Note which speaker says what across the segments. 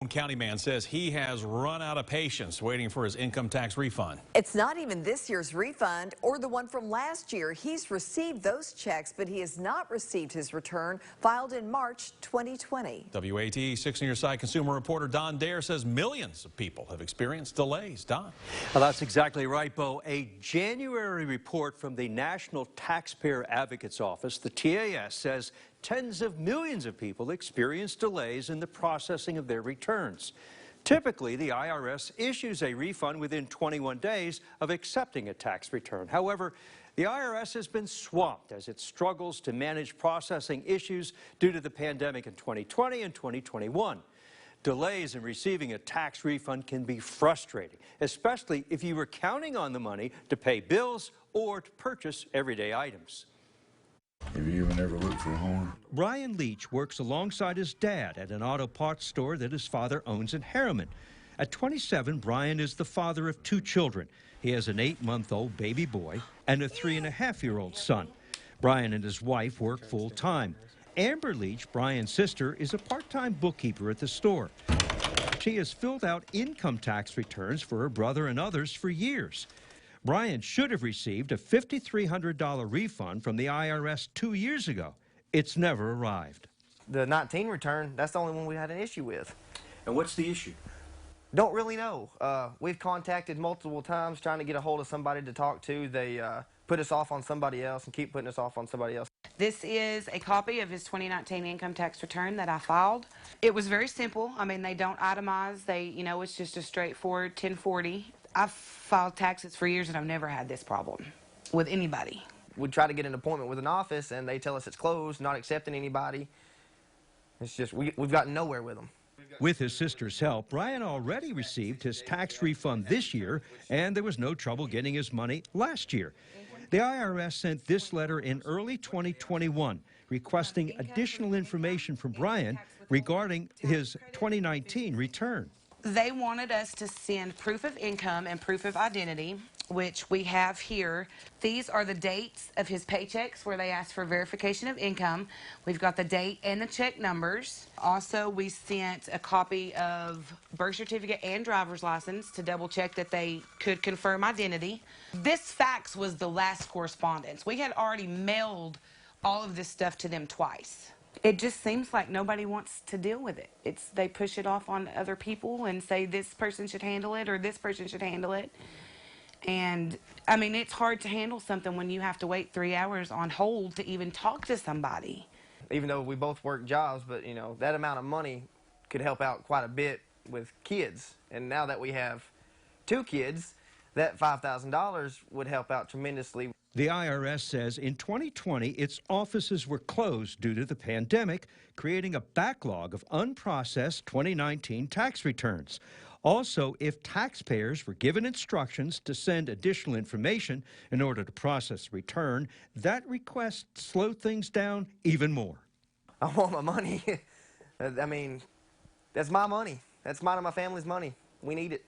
Speaker 1: County man says he has run out of patience waiting for his income tax refund.
Speaker 2: It's not even this year's refund or the one from last year. He's received those checks, but he has not received his return filed in March 2020.
Speaker 1: WATE 6 News Side consumer reporter Don Dare says millions of people have experienced delays. Don.
Speaker 3: Well, that's exactly right, Bo. A January report from the National Taxpayer Advocate's Office, the TAS, says tens of millions of people experience delays in the processing of their returns. Typically, the IRS issues a refund within 21 days of accepting a tax return. However, the IRS has been swamped as it struggles to manage processing issues due to the pandemic in 2020 and 2021. Delays in receiving a tax refund can be frustrating, especially if you were counting on the money to pay bills or to purchase everyday items.
Speaker 4: Have you even ever looked for a horn?
Speaker 3: Brian Leach works alongside his dad at an auto parts store that his father owns in Harriman. At 27, Brian is the father of 2 children. He has an 8-month-old baby boy and a 3-and-a-half-year-old son. Brian and his wife work full-time. Amber Leach, Brian's sister, is a part-time bookkeeper at the store. She has filled out income tax returns for her brother and others for years. Brian should have received a $5,300 refund from the IRS 2 years ago. It's never arrived.
Speaker 5: The 19 return, that's the only one we had an issue with.
Speaker 3: And what's the issue?
Speaker 5: Don't really know. We've contacted multiple times trying to get a hold of somebody to talk to. They put us off on somebody else and keep putting us off on somebody else.
Speaker 6: This is a copy of his 2019 income tax return that I filed. It was very simple. I mean, they don't itemize. It's just a straightforward 1040. I've filed taxes for years and I've never had this problem with anybody.
Speaker 5: We try to get an appointment with an office and they tell us it's closed, not accepting anybody. It's just, we've gotten nowhere with them.
Speaker 3: With his sister's help, Brian already received his tax refund this year, and there was no trouble getting his money last year. The IRS sent this letter in early 2021, requesting additional information from Brian regarding his 2019 return.
Speaker 6: They wanted us to send proof of income and proof of identity, which we have here. These are the dates of his paychecks where they asked for verification of income. We've got the date and the check numbers. Also, we sent a copy of birth certificate and driver's license to double check that they could confirm identity. This fax was the last correspondence. We had already mailed all of this stuff to them twice. It just seems like nobody wants to deal with it. They push it off on other people and say this person should handle it or this person should handle it. And, I mean, it's hard to handle something when you have to wait 3 hours on hold to even talk to somebody.
Speaker 5: Even though we both work jobs, but, that amount of money could help out quite a bit with kids. And now that we have 2 kids, that $5,000 would help out tremendously.
Speaker 3: The IRS says in 2020, its offices were closed due to the pandemic, creating a backlog of unprocessed 2019 tax returns. Also, if taxpayers were given instructions to send additional information in order to process the return, that request slowed things down even more.
Speaker 5: I want my money. I mean, that's my money. That's mine and my family's money. We need it.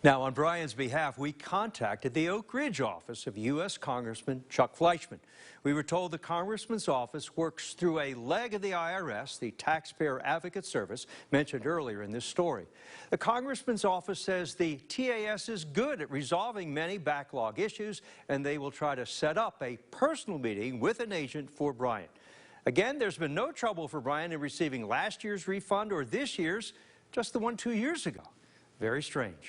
Speaker 3: Now, on Brian's behalf, we contacted the Oak Ridge office of U.S. Congressman Chuck Fleischman. We were told the congressman's office works through a leg of the IRS, the Taxpayer Advocate Service, mentioned earlier in this story. The congressman's office says the TAS is good at resolving many backlog issues, and they will try to set up a personal meeting with an agent for Brian. Again, there's been no trouble for Brian in receiving last year's refund or this year's, just the one 2 years ago. Very strange.